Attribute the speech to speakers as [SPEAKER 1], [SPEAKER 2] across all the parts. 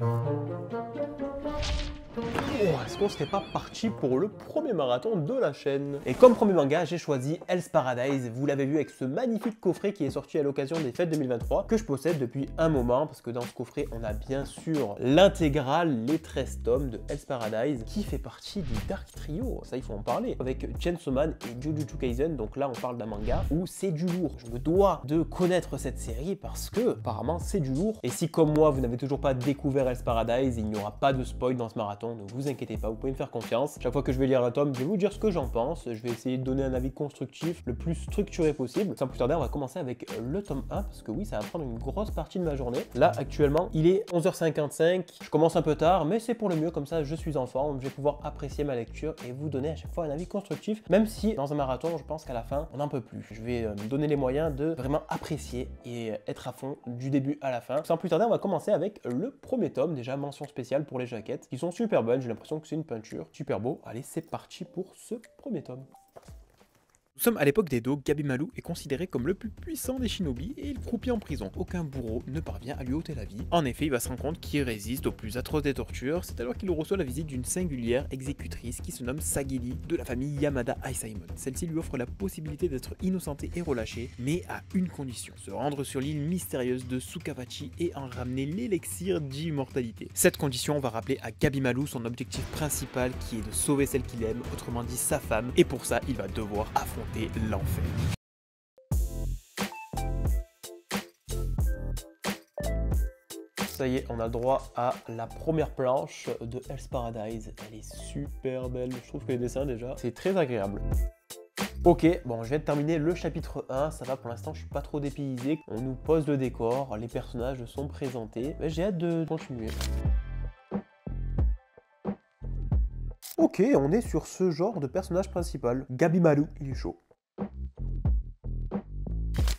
[SPEAKER 1] Oh, est-ce qu'on serait pas parti pour le premier marathon de la chaîne? Et comme premier manga, j'ai choisi Hell's Paradise. Vous l'avez vu avec ce magnifique coffret qui est sorti à l'occasion des fêtes 2023, que je possède depuis un moment, parce que dans ce coffret, on a bien sûr l'intégrale, les 13 tomes de Hell's Paradise, qui fait partie du Dark Trio. Ça, il faut en parler. Avec Chainsaw Man et Jujutsu Kaisen, donc là, on parle d'un manga où c'est du lourd. Je me dois de connaître cette série parce que, apparemment, c'est du lourd. Et si, comme moi, vous n'avez toujours pas découvert Hell's Paradise, il n'y aura pas de spoil dans ce marathon. Ne vous inquiétez pas, vous pouvez me faire confiance. Chaque fois que je vais lire un tome, je vais vous dire ce que j'en pense. Je vais essayer de donner un avis constructif, le plus structuré possible. Sans plus tarder, on va commencer avec le tome 1, parce que oui, ça va prendre une grosse partie de ma journée. Là, actuellement, il est 11h55. Je commence un peu tard, mais c'est pour le mieux, comme ça, je suis en forme. Je vais pouvoir apprécier ma lecture et vous donner à chaque fois un avis constructif, même si, dans un marathon, je pense qu'à la fin, on n'en peut plus. Je vais me donner les moyens de vraiment apprécier et être à fond du début à la fin. Sans plus tarder, on va commencer avec le premier tome. Déjà, mention spéciale pour les jaquettes, qui sont super bonnes. J'ai l'impression que c'est une peinture. Super beau. Allez, c'est parti pour ce premier tome.
[SPEAKER 2] Nous sommes à l'époque d'Edo, Gabimaru est considéré comme le plus puissant des shinobi et il croupit en prison. Aucun bourreau ne parvient à lui ôter la vie. En effet, il va se rendre compte qu'il résiste aux plus atroces des tortures. C'est alors qu'il reçoit la visite d'une singulière exécutrice qui se nomme Sagili, de la famille Yamada Aisaimon. Celle-ci lui offre la possibilité d'être innocentée et relâchée, mais à une condition: se rendre sur l'île mystérieuse de Sukavachi et en ramener l'élixir d'immortalité. Cette condition va rappeler à Gabimaru son objectif principal qui est de sauver celle qu'il aime, autrement dit sa femme, et pour ça, il va devoir affronter l'enfer.
[SPEAKER 1] Ça y est, on a le droit à la première planche de Hell's Paradise. Elle est super belle. Je trouve que les dessins, déjà, c'est très agréable. Ok, bon, je viens de terminer le chapitre 1, ça va pour l'instant, je suis pas trop dépaysé. On nous pose le décor, les personnages sont présentés. J'ai hâte de continuer. Ok, on est sur ce genre de personnage principal. Gabimaru, il est chaud.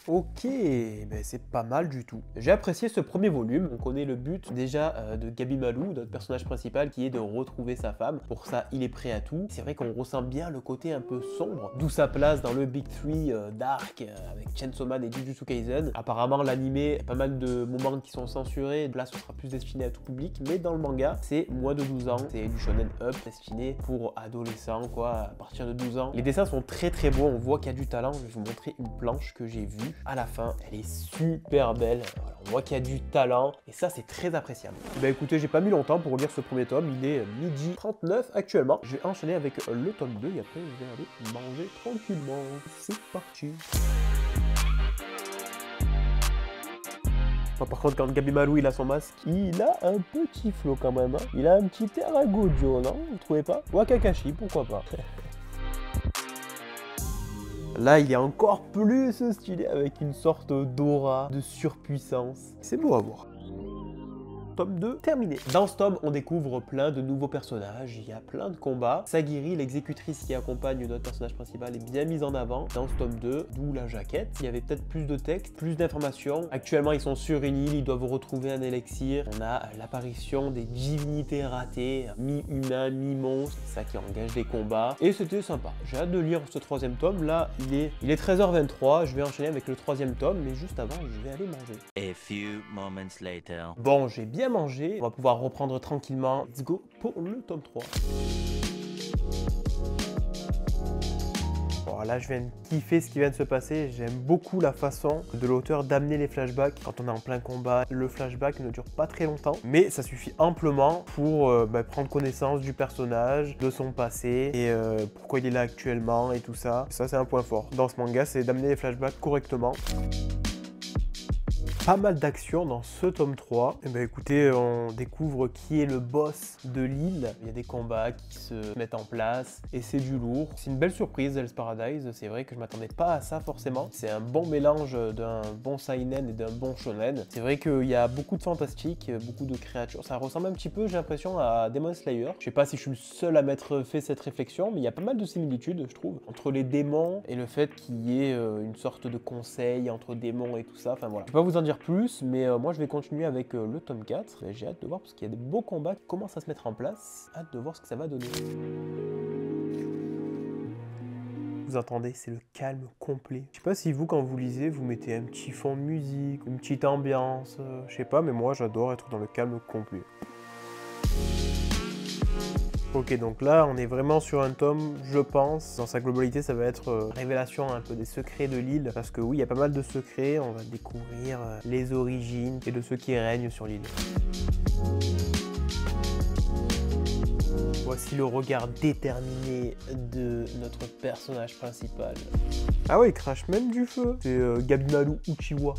[SPEAKER 1] Ok, ben c'est pas mal du tout. J'ai apprécié ce premier volume. On connaît le but déjà de Gabimaru, notre personnage principal, qui est de retrouver sa femme. Pour ça, il est prêt à tout. C'est vrai qu'on ressent bien le côté un peu sombre, d'où sa place dans le Big Three Dark avec Chainsaw Man et Jujutsu Kaisen. Apparemment, l'anime, pas mal de moments qui sont censurés. Là, ce sera plus destiné à tout public, mais dans le manga, c'est moins de 12 ans. C'est du shonen up destiné pour adolescents, quoi, à partir de 12 ans. Les dessins sont très très beaux. On voit qu'il y a du talent. Je vais vous montrer une planche que j'ai vue. À la fin, elle est super belle. Alors, on voit qu'il y a du talent et ça, c'est très appréciable. Bah écoutez, j'ai pas mis longtemps pour lire ce premier tome. Il est midi 39 actuellement. Je vais enchaîner avec le tome 2 et après, je vais aller manger tranquillement. C'est parti. Par contre, quand Gabimaru il a son masque, il a un petit flow quand même. Hein. Il a un petit air à Gojo, non? Vous trouvez pas? Ou à Kakashi, pourquoi pas? Là, il est encore plus stylé avec une sorte d'aura, de surpuissance. C'est beau à voir. Tome 2 terminé. Dans ce tome, on découvre plein de nouveaux personnages, il y a plein de combats. Sagiri, l'exécutrice qui accompagne notre personnage principal, est bien mise en avant dans ce tome 2, d'où la jaquette. Il y avait peut-être plus de texte, plus d'informations. Actuellement, ils sont sur une île, ils doivent retrouver un élixir. On a l'apparition des divinités ratées, mi-humains, mi-monstres, c'est ça qui engage des combats. Et c'était sympa. J'ai hâte de lire ce troisième tome. Là, il est 13h23, je vais enchaîner avec le troisième tome, mais juste avant, je vais aller manger.
[SPEAKER 3] A few moments later.
[SPEAKER 1] Bon, j'ai bien mangé, on va pouvoir reprendre tranquillement. Let's go pour le tome 3. Bon, là, je viens de kiffer ce qui vient de se passer. J'aime beaucoup la façon de l'auteur d'amener les flashbacks quand on est en plein combat. Le flashback ne dure pas très longtemps, mais ça suffit amplement pour prendre connaissance du personnage, de son passé et pourquoi il est là actuellement et tout ça. Ça, c'est un point fort dans ce manga, c'est d'amener les flashbacks correctement. Pas mal d'action dans ce tome 3. Et ben écoutez, on découvre qui est le boss de l'île. Il y a des combats qui se mettent en place et c'est du lourd. C'est une belle surprise, Hell's Paradise. C'est vrai que je m'attendais pas à ça forcément. C'est un bon mélange d'un bon seinen et d'un bon shonen. C'est vrai qu'il y a beaucoup de fantastique, beaucoup de créatures. Ça ressemble un petit peu, j'ai l'impression, à Demon Slayer. Je sais pas si je suis le seul à m'être fait cette réflexion, mais il y a pas mal de similitudes, je trouve, entre les démons et le fait qu'il y ait une sorte de conseil entre démons et tout ça. Enfin voilà. Je vais pas vous en dire plus, mais moi je vais continuer avec le tome 4. J'ai hâte de voir parce qu'il y a des beaux combats qui commencent à se mettre en place. Hâte de voir ce que ça va donner. Vous entendez, c'est le calme complet. Je sais pas si vous, quand vous lisez, vous mettez un petit fond de musique, une petite ambiance, je sais pas, mais moi j'adore être dans le calme complet. Ok, donc là, on est vraiment sur un tome, je pense. Dans sa globalité, ça va être révélation un peu des secrets de l'île. Parce que oui, il y a pas mal de secrets. On va découvrir les origines et de ceux qui règnent sur l'île. Voici le regard déterminé de notre personnage principal. Ah ouais, il crache même du feu. C'est Gabimaru Uchiwa.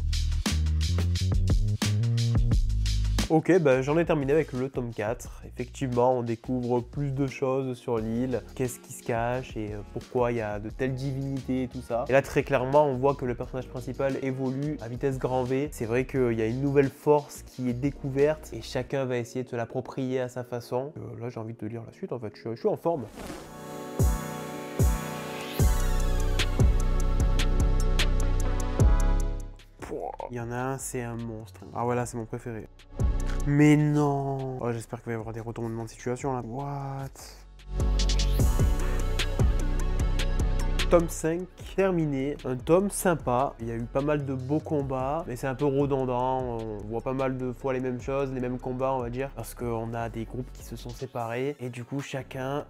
[SPEAKER 1] Ok, bah, j'en ai terminé avec le tome 4. Effectivement, on découvre plus de choses sur l'île, qu'est-ce qui se cache et pourquoi il y a de telles divinités et tout ça. Et là, très clairement, on voit que le personnage principal évolue à vitesse grand V. C'est vrai qu'il y a une nouvelle force qui est découverte et chacun va essayer de se l'approprier à sa façon. Là, j'ai envie de lire la suite, en fait, je suis en forme. Il y en a un, c'est un monstre. Ah ouais, là, c'est mon préféré. Mais non. Oh, j'espère qu'il va y avoir des retournements de situation là. What? Tome 5 terminé, un tome sympa, il y a eu pas mal de beaux combats, mais c'est un peu redondant, on voit pas mal de fois les mêmes choses, les mêmes combats on va dire, parce qu'on a des groupes qui se sont séparés, et du coup chacun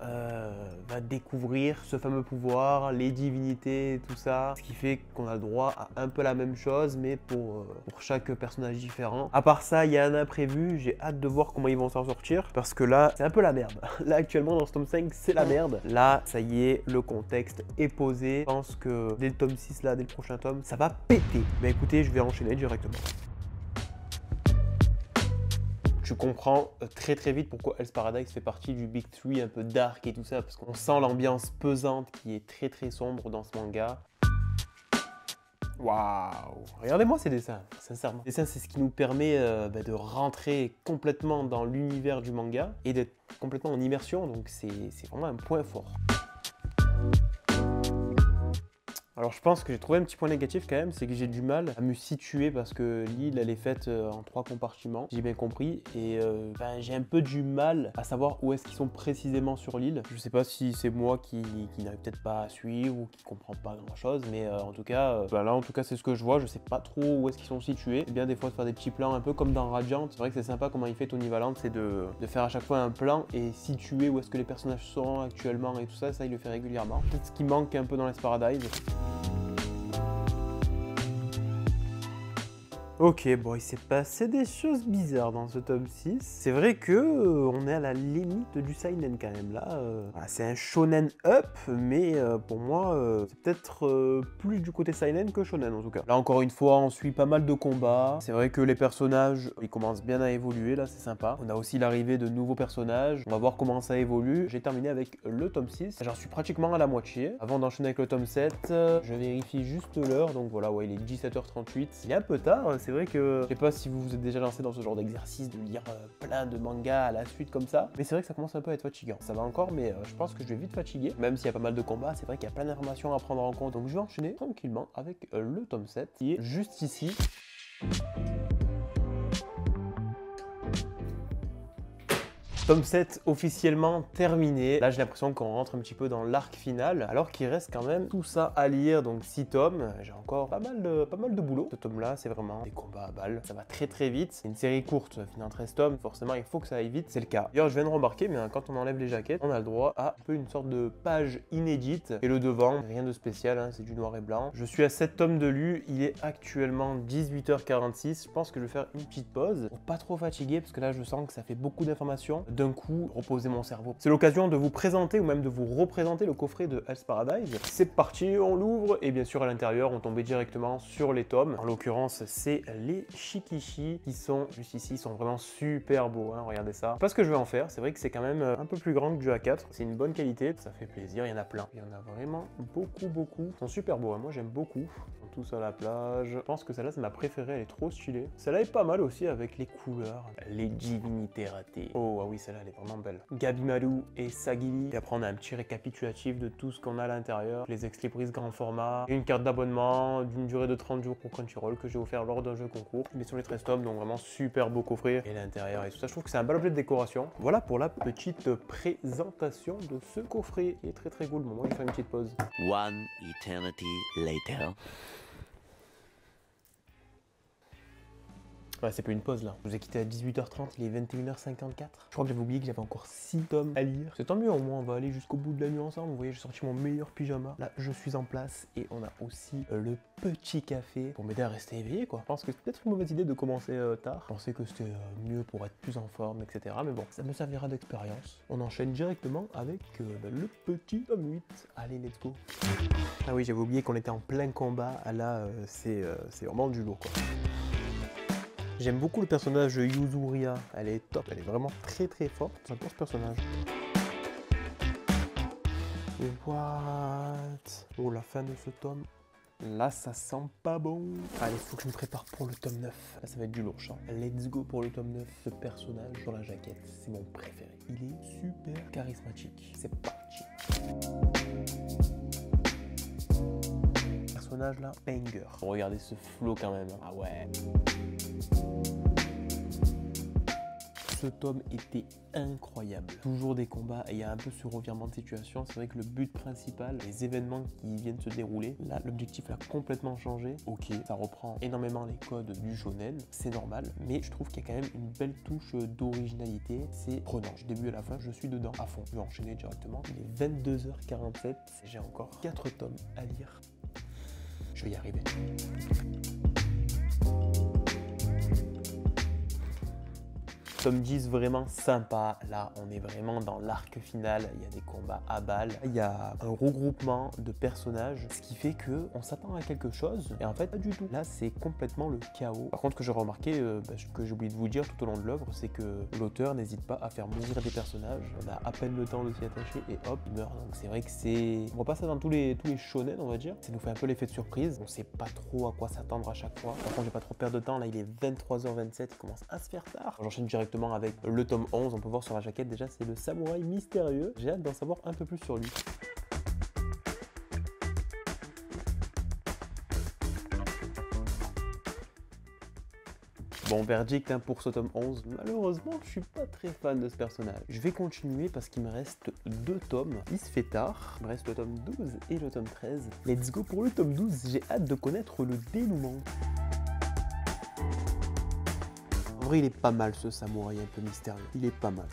[SPEAKER 1] va découvrir ce fameux pouvoir, les divinités, tout ça, ce qui fait qu'on a le droit à un peu la même chose, mais pour chaque personnage différent. À part ça, il y a un imprévu, j'ai hâte de voir comment ils vont s'en sortir, parce que là, c'est un peu la merde. Là actuellement dans ce tome 5, c'est la merde. Là, ça y est, le contexte est posé. Je pense que dès le tome 6 là, dès le prochain tome, ça va péter. Mais écoutez, je vais enchaîner directement. Je comprends très vite pourquoi Hell's Paradise fait partie du Big 3 un peu dark et tout ça, parce qu'on sent l'ambiance pesante qui est très sombre dans ce manga. Waouh! Regardez-moi ces dessins, sincèrement. Les dessins, c'est ce qui nous permet de rentrer complètement dans l'univers du manga et d'être complètement en immersion, donc c'est vraiment un point fort. Alors je pense que j'ai trouvé un petit point négatif quand même, c'est que j'ai du mal à me situer parce que l'île elle est faite en 3 compartiments, j'ai bien compris, et j'ai un peu du mal à savoir où est-ce qu'ils sont précisément sur l'île. Je sais pas si c'est moi qui n'arrive peut-être pas à suivre ou qui comprend pas grand chose, mais en tout cas, là en tout cas c'est ce que je vois, je sais pas trop où est-ce qu'ils sont situés. C'est bien des fois de faire des petits plans un peu comme dans Radiant, c'est vrai que c'est sympa comment il fait Tony Valente, c'est de faire à chaque fois un plan et situer où est-ce que les personnages sont actuellement et tout ça, ça il le fait régulièrement. Peut-être ce qui manque un peu dans Hell's Paradise. Ok, bon, il s'est passé des choses bizarres dans ce tome 6. C'est vrai que on est à la limite du seinen quand même là. C'est un shonen up, mais pour moi, c'est peut-être plus du côté seinen que shonen en tout cas. Là encore une fois, on suit pas mal de combats. C'est vrai que les personnages, ils commencent bien à évoluer là, c'est sympa. On a aussi l'arrivée de nouveaux personnages. On va voir comment ça évolue. J'ai terminé avec le tome 6. J'en suis pratiquement à la moitié. Avant d'enchaîner avec le tome 7, je vérifie juste l'heure. Donc voilà, ouais, il est 17h38. Il est un peu tard. C'est vrai que je sais pas si vous vous êtes déjà lancé dans ce genre d'exercice de lire plein de mangas à la suite comme ça, mais c'est vrai que ça commence un peu à être fatigant. Ça va encore, mais je pense que je vais vite fatiguer, même s'il y a pas mal de combats, c'est vrai qu'il y a plein d'informations à prendre en compte, donc je vais enchaîner tranquillement avec le tome 7 qui est juste ici. Tome 7 officiellement terminé. Là j'ai l'impression qu'on rentre un petit peu dans l'arc final, alors qu'il reste quand même tout ça à lire, donc 6 tomes. J'ai encore pas mal de boulot. Ce tome là c'est vraiment des combats à balles. Ça va très vite. C'est une série courte, finit en 13 tomes. Forcément il faut que ça aille vite, c'est le cas. D'ailleurs je viens de remarquer, mais quand on enlève les jaquettes, on a le droit à un peu une sorte de page inédite. Et le devant, rien de spécial, hein, c'est du noir et blanc. Je suis à 7 tomes de lu, il est actuellement 18h46. Je pense que je vais faire une petite pause pour pas trop fatiguer, parce que là je sens que ça fait beaucoup d'informations. D'un coup, reposer mon cerveau. C'est l'occasion de vous présenter ou même de vous représenter le coffret de Hell's Paradise. C'est parti, on l'ouvre et bien sûr à l'intérieur, on tombait directement sur les tomes. En l'occurrence, c'est les Shikishi qui sont juste ici, ils sont vraiment super beaux, hein, regardez ça. Je sais pas ce que je vais en faire, c'est vrai que c'est quand même un peu plus grand que du A4. C'est une bonne qualité, ça fait plaisir, il y en a plein. Il y en a vraiment beaucoup. Ils sont super beaux, hein. Moi j'aime beaucoup. Ils sont tous à la plage. Je pense que celle-là c'est ma préférée, elle est trop stylée. Celle-là est pas mal aussi avec les couleurs. Les divinités ratées. Oh ah oui, celle-là elle est vraiment belle. Gabimaru et Sagili. Et après on a un petit récapitulatif de tout ce qu'on a à l'intérieur. Les explibrises grand format. Et une carte d'abonnement d'une durée de 30 jours pour Crunchyroll que j'ai offert lors d'un jeu concours. Mais sur les 13 tomes, donc vraiment super beau coffret. Et l'intérieur et tout ça, je trouve que c'est un bel objet de décoration. Voilà pour la petite présentation de ce coffret. Il est très cool. Bon, moi je vais faire une petite pause.
[SPEAKER 3] One eternity later.
[SPEAKER 1] Ouais, c'est pas une pause là. Je vous ai quitté à 18h30, il est 21h54. Je crois que j'avais oublié que j'avais encore 6 tomes à lire. C'est tant mieux, au moins on va aller jusqu'au bout de la nuit ensemble. Vous voyez, j'ai sorti mon meilleur pyjama. Là, je suis en place et on a aussi le petit café pour m'aider à rester éveillé quoi. Je pense que c'est peut-être une mauvaise idée de commencer tard. Je pensais que c'était mieux pour être plus en forme, etc. Mais bon, ça me servira d'expérience. On enchaîne directement avec le petit tome 8. Allez, let's go. Ah oui, j'avais oublié qu'on était en plein combat. Là, c'est vraiment du lourd quoi. J'aime beaucoup le personnage de Yuzuria, elle est top, elle est vraiment très très forte, j'adore ce personnage. What? Oh, la fin de ce tome, là ça sent pas bon. Allez, faut que je me prépare pour le tome 9, là ça va être du lourd, hein. Let's go pour le tome 9, ce personnage sur la jaquette, c'est mon préféré. Il est super charismatique, c'est parti. Personnage là, banger. Regardez ce flow quand même, ah ouais. Ce tome était incroyable. Toujours des combats et il y a un peu ce revirement de situation. C'est vrai que le but principal, les événements qui viennent se dérouler, là l'objectif a complètement changé. Ok, ça reprend énormément les codes du shonen, c'est normal, mais je trouve qu'il y a quand même une belle touche d'originalité. C'est prenant. Du début à la fin, je suis dedans à fond. Je vais enchaîner directement. Il est 22h47 et j'ai encore 4 tomes à lire. Je vais y arriver. Tome 10 vraiment sympa, là on est vraiment dans l'arc final, il y a des combats à balles, il y a un regroupement de personnages, ce qui fait que on s'attend à quelque chose et en fait pas du tout. Là c'est complètement le chaos. Par contre, ce que j'ai remarqué, ce que j'ai oublié de vous dire tout au long de l'œuvre, c'est que l'auteur n'hésite pas à faire mourir des personnages, on a à peine le temps de s'y attacher et hop, il meurt. Donc c'est vrai que c'est... On voit pas ça dans tous les shonen on va dire, ça nous fait un peu l'effet de surprise, on sait pas trop à quoi s'attendre à chaque fois. Par contre, je vais pas trop perdre de temps, là il est 23h27, il commence à se faire tard. J'enchaîne directement avec le tome 11, on peut voir sur la jaquette déjà c'est le samouraï mystérieux, j'ai hâte d'en savoir un peu plus sur lui. Bon, verdict hein, pour ce tome 11, malheureusement je suis pas très fan de ce personnage. Je vais continuer parce qu'il me reste 2 tomes, il se fait tard, il me reste le tome 12 et le tome 13. Let's go pour le tome 12, j'ai hâte de connaître le dénouement. En vrai, il est pas mal ce samouraï un peu mystérieux. Il est pas mal.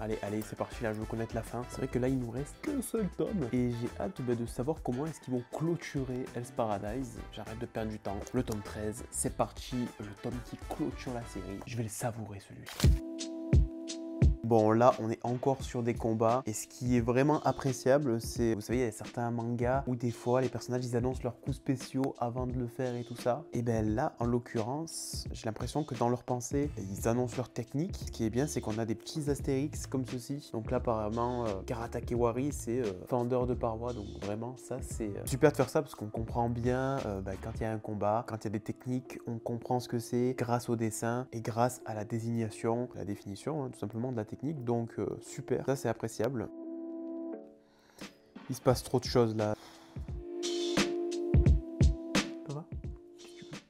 [SPEAKER 1] Allez, allez, c'est parti, là, je veux connaître la fin. C'est vrai que là, il nous reste qu'un seul tome. Et j'ai hâte de savoir comment est-ce qu'ils vont clôturer Hell's Paradise. J'arrête de perdre du temps. Le tome 13, c'est parti. Le tome qui clôture la série. Je vais le savourer, celui-là. Bon, là, on est encore sur des combats. Et ce qui est vraiment appréciable, c'est... Vous savez, il y a certains mangas où des fois, les personnages, ils annoncent leurs coups spéciaux avant de le faire et tout ça. Et ben là, en l'occurrence, j'ai l'impression que dans leur pensée, ils annoncent leur technique. Ce qui est bien, c'est qu'on a des petits astérix comme ceci. Donc là, apparemment, Karatakewari, c'est fendeur de parois. Donc vraiment, ça, c'est super de faire ça parce qu'on comprend bien quand il y a un combat, quand il y a des techniques, on comprend ce que c'est grâce au dessin et grâce à la désignation, la définition, hein, tout simplement, de la technique. Donc super, ça c'est appréciable. Il se passe trop de choses là. Ça va?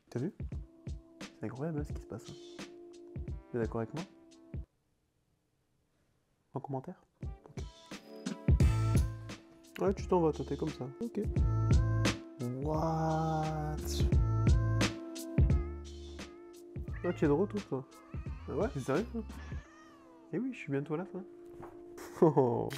[SPEAKER 1] T'as vu? C'est incroyable hein, ce qui se passe. Tu es d'accord avec moi? En commentaire? Okay. Ouais, tu t'en vas, toi t'es comme ça. Ok. What? Ah, tu es de retour toi? Ah ouais? C'est sérieux toi? Et oui, je suis bientôt à la fin. Oh.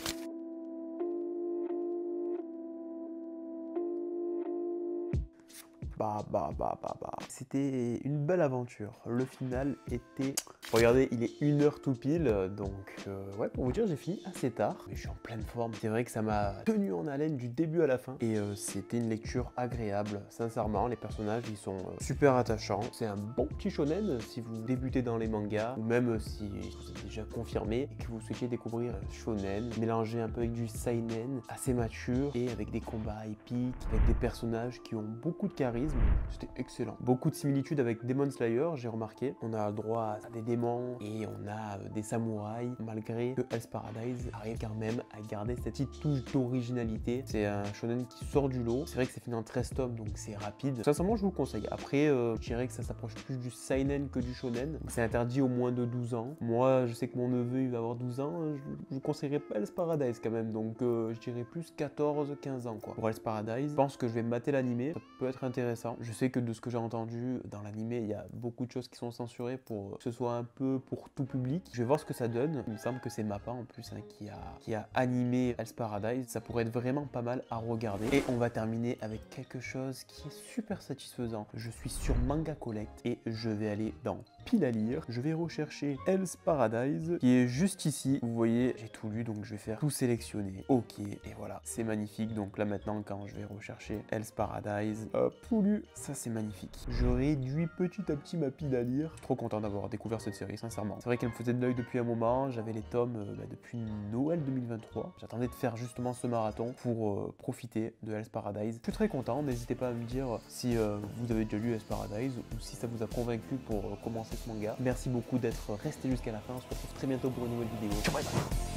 [SPEAKER 1] C'était une belle aventure. Le final était... Regardez, il est 1h tout pile, donc ouais, pour vous dire, j'ai fini assez tard, mais je suis en pleine forme. C'est vrai que ça m'a tenu en haleine du début à la fin, et c'était une lecture agréable. Sincèrement, les personnages, ils sont super attachants. C'est un bon petit shonen si vous débutez dans les mangas, ou même si vous êtes déjà confirmé et que vous souhaitez découvrir un shonen, mélangé un peu avec du seinen, assez mature, et avec des combats épiques, avec des personnages qui ont beaucoup de charisme. scénarisme, c'était excellent. Beaucoup de similitudes avec Demon Slayer, j'ai remarqué. On a le droit à des démons et on a des samouraïs, malgré que Hell's Paradise arrive quand même à garder cette petite touche d'originalité. C'est un shonen qui sort du lot. C'est vrai que c'est fini en 13 tomes, donc c'est rapide. Sincèrement, je vous le conseille. Après, je dirais que ça s'approche plus du seinen que du shonen. C'est interdit au moins de 12 ans. Moi, je sais que mon neveu, il va avoir 12 ans. Je vous conseillerais pas Hell's Paradise quand même. Donc, je dirais plus 14-15 ans, quoi. Pour Hell's Paradise, je pense que je vais mater l'animé. Ça peut être intéressant. Je sais que de ce que j'ai entendu, dans l'animé, il y a beaucoup de choses qui sont censurées pour que ce soit un peu pour tout public. Je vais voir ce que ça donne. Il me semble que c'est Mappa en plus hein, qui a animé Hell's Paradise. Ça pourrait être vraiment pas mal à regarder. Et on va terminer avec quelque chose qui est super satisfaisant. Je suis sur Manga Collect et je vais aller dans Pile à lire. Je vais rechercher Hell's Paradise qui est juste ici. Vous voyez, j'ai tout lu donc je vais faire tout sélectionner. Ok, et voilà, c'est magnifique. Donc là maintenant, quand je vais rechercher Hell's Paradise, hop, tout lu, ça c'est magnifique. Je réduis petit à petit ma pile à lire. Je suis trop content d'avoir découvert cette série, sincèrement. C'est vrai qu'elle me faisait de l'œil depuis un moment. J'avais les tomes depuis Noël 2023. J'attendais de faire justement ce marathon pour profiter de Hell's Paradise. Je suis très content. N'hésitez pas à me dire si vous avez déjà lu Hell's Paradise ou si ça vous a convaincu pour commencer ce manga. Merci beaucoup d'être resté jusqu'à la fin. On se retrouve très bientôt pour une nouvelle vidéo. Ciao, bye bye.